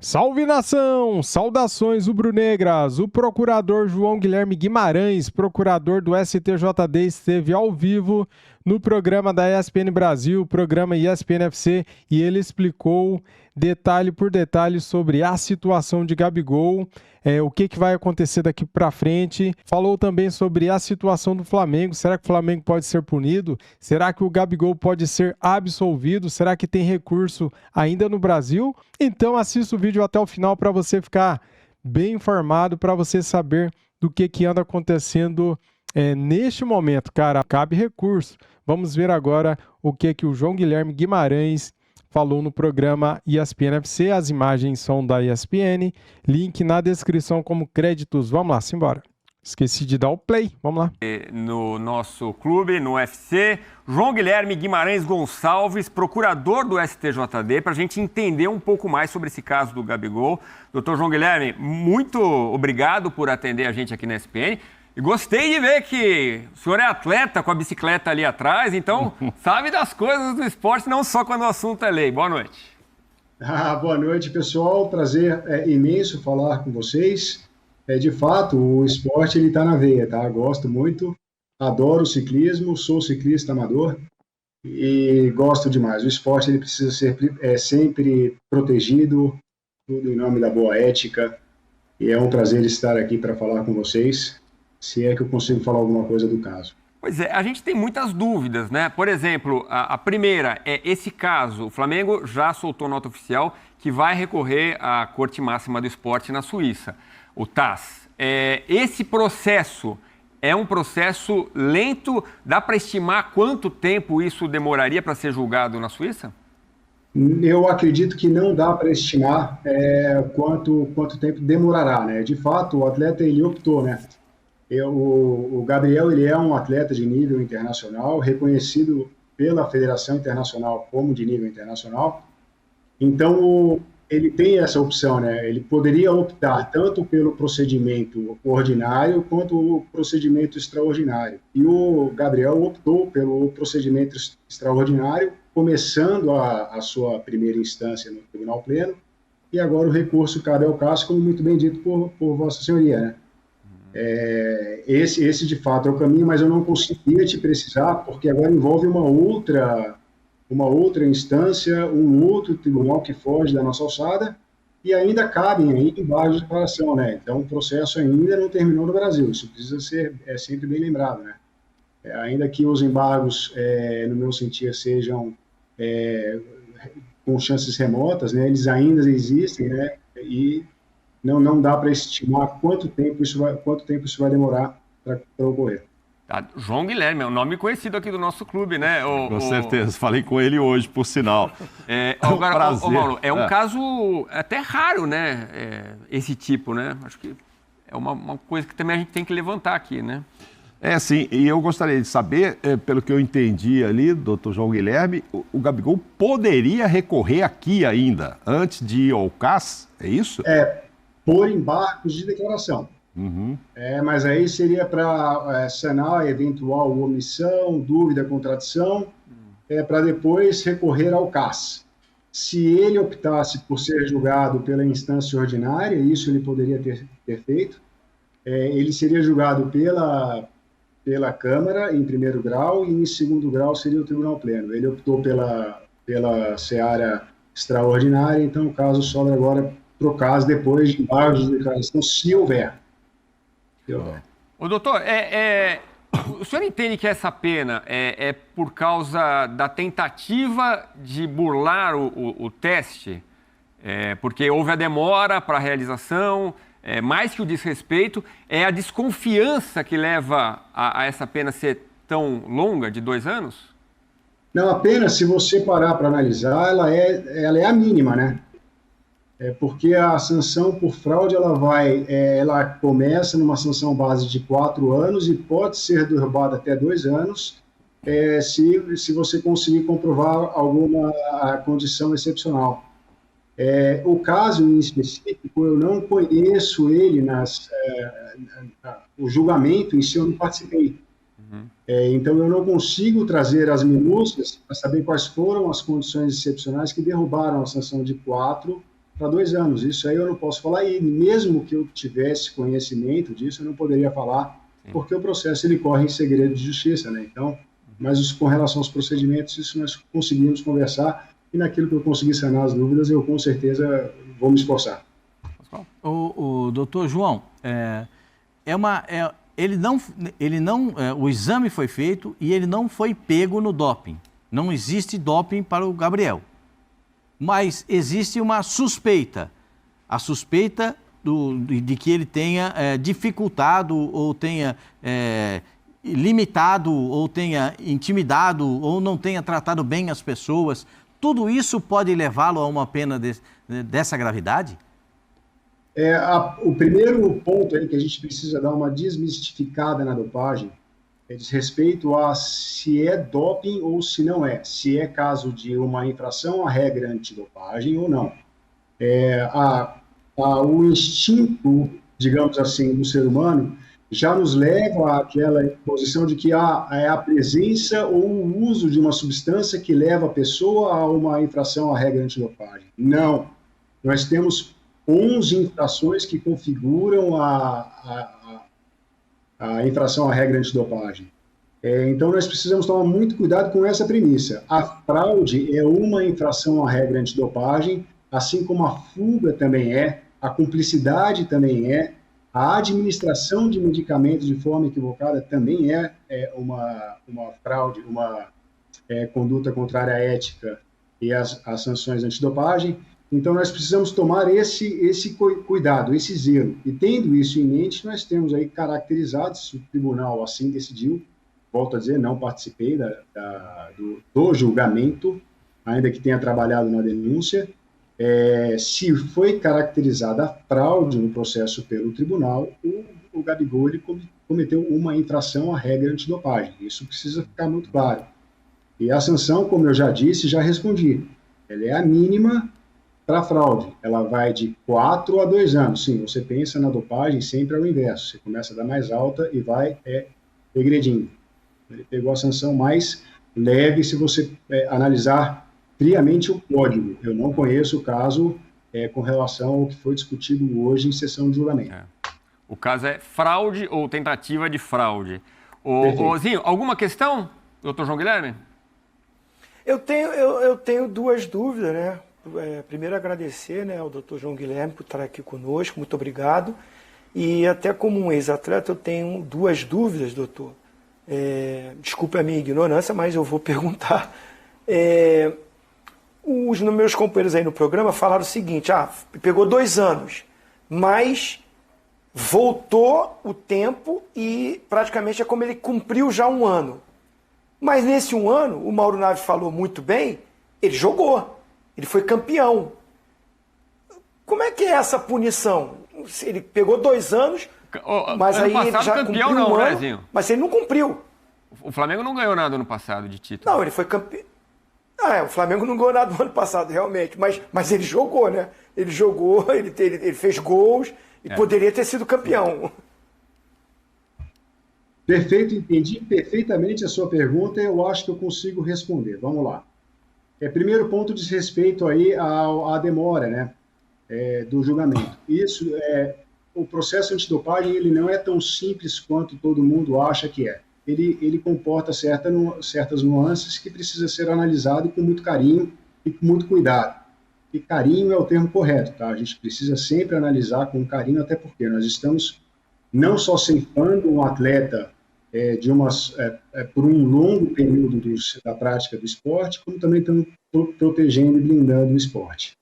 Salve nação! Saudações rubro-negras! O procurador João Guilherme Guimarães, procurador do STJD, esteve ao vivo no programa da ESPN Brasil, programa ESPN FC, e ele explicou detalhe por detalhe sobre a situação de Gabigol, o que vai acontecer daqui para frente. Falou também sobre a situação do Flamengo. Será que o Flamengo pode ser punido? Será que o Gabigol pode ser absolvido? Será que tem recurso ainda no Brasil? Então assista o vídeo até o final para você ficar bem informado, para você saber do que anda acontecendo neste momento. Cara, cabe recurso. Vamos ver agora o que o João Guilherme Guimarães falou no programa ESPN FC. As imagens são da ESPN. Link na descrição como créditos. Vamos lá, simbora. Esqueci de dar o play. Vamos lá. No nosso clube, no UFC, João Guilherme Guimarães Gonçalves, procurador do STJD, para a gente entender um pouco mais sobre esse caso do Gabigol. Doutor João Guilherme, muito obrigado por atender a gente aqui na ESPN. E gostei de ver que o senhor é atleta com a bicicleta ali atrás, então sabe das coisas do esporte, não só quando o assunto é lei. Boa noite. Boa noite, pessoal. Prazer imenso falar com vocês. De fato, o esporte ele está na veia, tá? Gosto muito, adoro o ciclismo, sou ciclista amador e gosto demais. O esporte ele precisa ser sempre protegido, tudo em nome da boa ética. E é um prazer estar aqui para falar com vocês, se é que eu consigo falar alguma coisa do caso. Pois é, a gente tem muitas dúvidas, né? Por exemplo, a primeira é esse caso. O Flamengo já soltou nota oficial que vai recorrer à Corte Máxima do Esporte na Suíça, o TAS. Esse processo é um processo lento? Dá para estimar quanto tempo isso demoraria para ser julgado na Suíça? Eu acredito que não dá para estimar quanto tempo demorará, né? De fato, o atleta ele optou, né? O Gabriel ele é um atleta de nível internacional, reconhecido pela Federação Internacional como de nível internacional. Então, ele tem essa opção, né? Ele poderia optar tanto pelo procedimento ordinário quanto o procedimento extraordinário. E o Gabriel optou pelo procedimento extraordinário, começando a sua primeira instância no Tribunal Pleno, e agora o recurso cabe ao caso, como muito bem dito por Vossa Senhoria, né? Esse de fato é o caminho, mas eu não conseguia te precisar, porque agora envolve uma outra instância, um outro tribunal que foge da nossa alçada, e ainda cabem aí embargos de declaração, né? Então o processo ainda não terminou no Brasil, isso precisa ser sempre bem lembrado, né? Ainda que os embargos, no meu sentir, sejam com chances remotas, né? Eles ainda existem, né? E não dá para estimar quanto tempo isso vai demorar para ocorrer. João Guilherme, é um nome conhecido aqui do nosso clube, né? Com certeza, falei com ele hoje, por sinal. Agora, Mauro, é um caso até raro, né? Esse tipo, né? Acho que é uma coisa que também a gente tem que levantar aqui, né? Sim, e eu gostaria de saber, pelo que eu entendi ali, doutor João Guilherme, o Gabigol poderia recorrer aqui ainda, antes de ir ao CAS, é isso? Por embargos de declaração. Uhum. Mas aí seria para sanar eventual omissão, dúvida, contradição, para depois recorrer ao CAS. Se ele optasse por ser julgado pela instância ordinária, isso ele poderia ter feito, ele seria julgado pela Câmara em primeiro grau e em segundo grau seria o Tribunal Pleno. Ele optou pela seara extraordinária, então o caso sobra agora para o caso depois de embargos de declaração, se houver. Ô, doutor, o senhor entende que essa pena é por causa da tentativa de burlar o teste? Porque houve a demora para a realização, mais que o desrespeito, é a desconfiança que leva a essa pena ser tão longa, de 2 anos? Não, a pena, se você parar para analisar, ela é a mínima, né? Porque a sanção por fraude, ela começa numa sanção base de 4 anos e pode ser derrubada até 2 anos, se você conseguir comprovar alguma condição excepcional. O caso em específico, eu não conheço ele, o julgamento em si eu não participei. Então eu não consigo trazer as minúcias para saber quais foram as condições excepcionais que derrubaram a sanção de 4 para 2 anos. Isso aí eu não posso falar, e mesmo que eu tivesse conhecimento disso, eu não poderia falar, porque o processo ele corre em segredo de justiça, né? Então, mas com relação aos procedimentos, isso nós conseguimos conversar, e naquilo que eu conseguir sanar as dúvidas, eu com certeza vou me esforçar. O doutor João, o exame foi feito e ele não foi pego no doping. Não existe doping para o Gabriel. Mas existe uma suspeita. A suspeita de que ele tenha dificultado ou tenha limitado ou tenha intimidado ou não tenha tratado bem as pessoas. Tudo isso pode levá-lo a uma pena dessa gravidade? O primeiro ponto aí que a gente precisa dar uma desmistificada na dopagem diz respeito a se é doping ou se não é, se é caso de uma infração à regra antidopagem ou não. O instinto, digamos assim, do ser humano já nos leva àquela posição de que é a presença ou o uso de uma substância que leva a pessoa a uma infração à regra antidopagem. Não. Nós temos 11 infrações que configuram a infração à regra antidopagem. Então, nós precisamos tomar muito cuidado com essa premissa. A fraude é uma infração à regra antidopagem, assim como a fuga também a cumplicidade também a administração de medicamentos de forma equivocada também é uma fraude, uma conduta contrária à ética e às sanções antidopagem. Então, nós precisamos tomar esse cuidado, esse zelo. E tendo isso em mente, nós temos aí caracterizado, se o tribunal assim decidiu, volto a dizer, não participei do julgamento, ainda que tenha trabalhado na denúncia, se foi caracterizada a fraude no processo pelo tribunal, o Gabigol ele cometeu uma infração à regra antidopagem. Isso precisa ficar muito claro. E a sanção, como eu já disse, já respondi, ela é a mínima para a fraude. Ela vai de 4 a 2 anos. Sim, você pensa na dopagem sempre ao inverso. Você começa da mais alta e vai regredindo. Ele pegou a sanção mais leve se você analisar friamente o código. Eu não conheço o caso com relação ao que foi discutido hoje em sessão de julgamento. O caso é fraude ou tentativa de fraude. Zinho, alguma questão, doutor João Guilherme? Eu tenho 2 dúvidas, né? Primeiro, agradecer, né, ao doutor João Guilherme por estar aqui conosco, muito obrigado. E até como um ex-atleta, eu tenho 2 dúvidas, doutor. Desculpe a minha ignorância, mas eu vou perguntar. Os meus companheiros aí no programa falaram o seguinte, pegou 2 anos, mas voltou o tempo e praticamente é como ele cumpriu já 1 ano. Mas nesse 1 ano, o Mauro Naves falou muito bem, ele jogou, ele foi campeão. Como é que é essa punição? Ele pegou 2 anos, mas aí ele já cumpriu um ano, né, mas ele não cumpriu. O Flamengo não ganhou nada ano passado de título. Não, ele foi campeão. O Flamengo não ganhou nada no ano passado, realmente, mas ele jogou, né? Ele jogou, ele fez gols e poderia ter sido campeão. Perfeito, entendi perfeitamente a sua pergunta e eu acho que eu consigo responder. Vamos lá. Primeiro ponto diz respeito aí à demora, né, do julgamento. Isso o processo antidopagem ele não é tão simples quanto todo mundo acha que é. Ele comporta certas nuances que precisa ser analisado com muito carinho e com muito cuidado. E carinho é o termo correto, tá? A gente precisa sempre analisar com carinho, até porque nós estamos não só ceifando um atleta por um longo período da prática do esporte, como também estamos protegendo e blindando o esporte.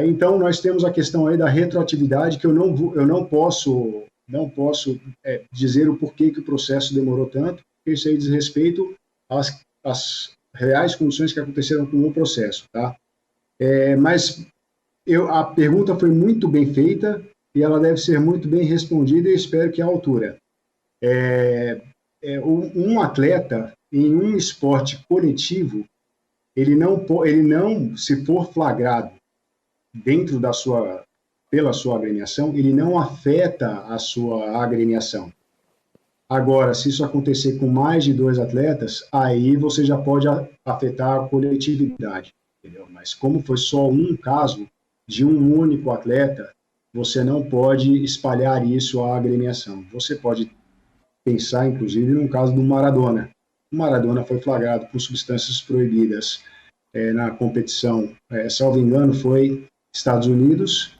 Então, nós temos a questão aí da retroatividade, que eu não posso dizer o porquê que o processo demorou tanto, porque isso aí diz respeito às reais condições que aconteceram com o processo, tá? Mas a pergunta foi muito bem feita e ela deve ser muito bem respondida e eu espero que à altura. Um atleta em um esporte coletivo, ele não, se for flagrado dentro pela sua agremiação, ele não afeta a sua agremiação. Agora, se isso acontecer com mais de 2 atletas, aí você já pode afetar a coletividade. entendeu? Mas como foi só um caso de um único atleta, você não pode espalhar isso à agremiação. Você pode pensar, inclusive, num caso do Maradona. O Maradona foi flagrado com substâncias proibidas na competição, salvo engano, foi Estados Unidos,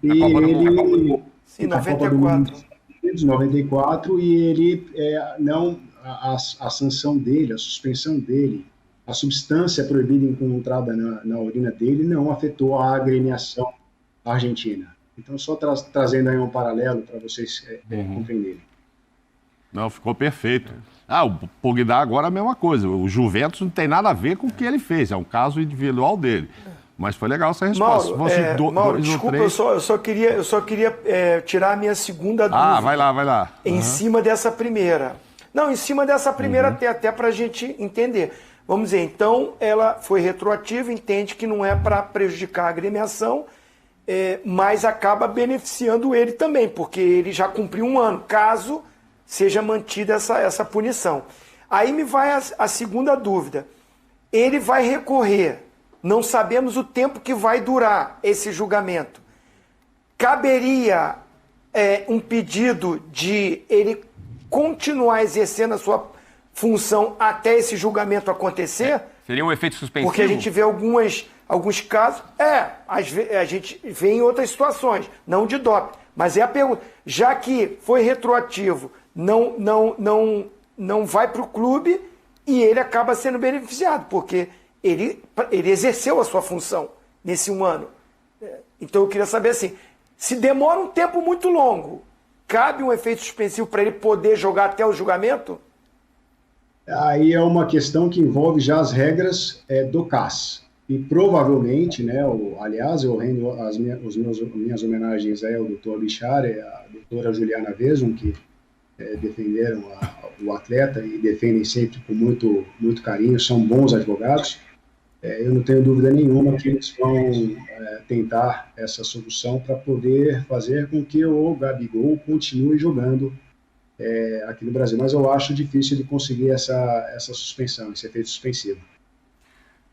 e ele... Sim, 94. 94, e ele a sanção dele, a suspensão dele, a substância proibida encontrada na urina dele não afetou a agremiação argentina. Então, só trazendo aí um paralelo para vocês compreenderem. Não, ficou perfeito. O Pogba agora é a mesma coisa. O Juventus não tem nada a ver com o que ele fez, é um caso individual dele. Mas foi legal essa resposta. Mauro, desculpa, eu só queria tirar a minha segunda dúvida. Vai lá. Em cima dessa primeira. Não, em cima dessa primeira até para a gente entender. Vamos dizer, então ela foi retroativa, entende que não é para prejudicar a agremiação, mas acaba beneficiando ele também, porque ele já cumpriu um ano, caso seja mantida essa punição. Aí me vai a segunda dúvida. Ele vai recorrer, não sabemos o tempo que vai durar esse julgamento. Caberia um pedido de ele continuar exercendo a sua função até esse julgamento acontecer? Seria um efeito suspensivo? Porque a gente vê alguns casos, a gente vê em outras situações, não de doping. Mas é a pergunta, já que foi retroativo, não vai para o clube e ele acaba sendo beneficiado, porque ele exerceu a sua função nesse um ano. Então eu queria saber assim, se demora um tempo muito longo, cabe um efeito suspensivo para ele poder jogar até o julgamento? Aí é uma questão que envolve já as regras do CAS. E provavelmente, aliás, eu rendo as minhas homenagens ao doutor Bichar e à doutora Juliana Vesum, que defenderam o atleta e defendem sempre com muito, muito carinho, são bons advogados. Eu não tenho dúvida nenhuma que eles vão tentar essa solução para poder fazer com que o Gabigol continue jogando aqui no Brasil. Mas eu acho difícil de conseguir essa suspensão, esse efeito suspensivo.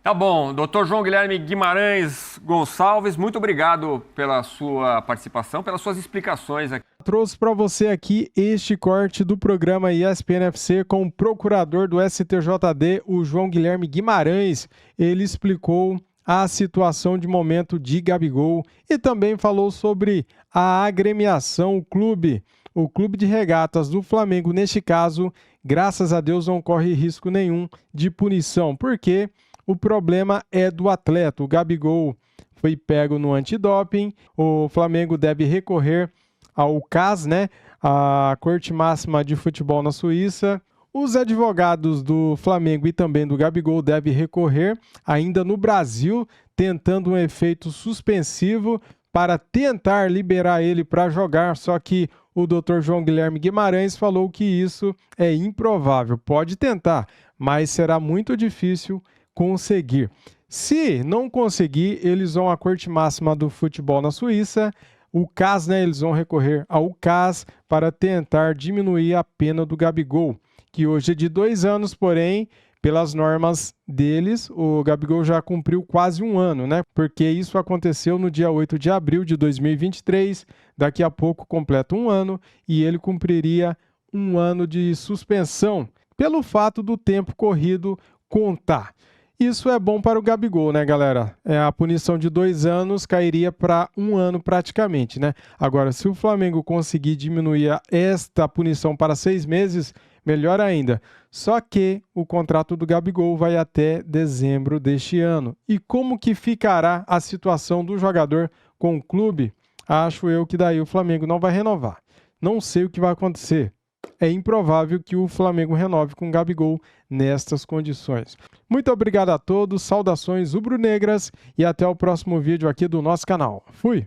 Tá bom, doutor João Guilherme Guimarães Gonçalves, muito obrigado pela sua participação, pelas suas explicações aqui. Trouxe para você aqui este corte do programa ESPN FC com o procurador do STJD, o João Guilherme Guimarães. Ele explicou a situação de momento de Gabigol e também falou sobre a agremiação, o clube de regatas do Flamengo. Neste caso, graças a Deus, não corre risco nenhum de punição, porque o problema é do atleta. O Gabigol foi pego no antidoping, o Flamengo deve recorrer ao CAS, a Corte Máxima de Futebol na Suíça. Os advogados do Flamengo e também do Gabigol devem recorrer ainda no Brasil, tentando um efeito suspensivo para tentar liberar ele para jogar, só que o Dr. João Guilherme Guimarães falou que isso é improvável. Pode tentar, mas será muito difícil conseguir. Se não conseguir, eles vão à Corte Máxima do Futebol na Suíça, o CAS, eles vão recorrer ao CAS para tentar diminuir a pena do Gabigol, que hoje é de 2 anos, porém, pelas normas deles, o Gabigol já cumpriu quase um ano, porque isso aconteceu no dia 8 de abril de 2023, daqui a pouco completa um ano, e ele cumpriria um ano de suspensão, pelo fato do tempo corrido contar. Isso é bom para o Gabigol, galera? A punição de 2 anos cairia para 1 ano praticamente, Agora, se o Flamengo conseguir diminuir esta punição para 6 meses, melhor ainda. Só que o contrato do Gabigol vai até dezembro deste ano. E como que ficará a situação do jogador com o clube? Acho eu que daí o Flamengo não vai renovar. Não sei o que vai acontecer. É improvável que o Flamengo renove com o Gabigol nestas condições. Muito obrigado a todos, saudações rubro-negras e até o próximo vídeo aqui do nosso canal. Fui!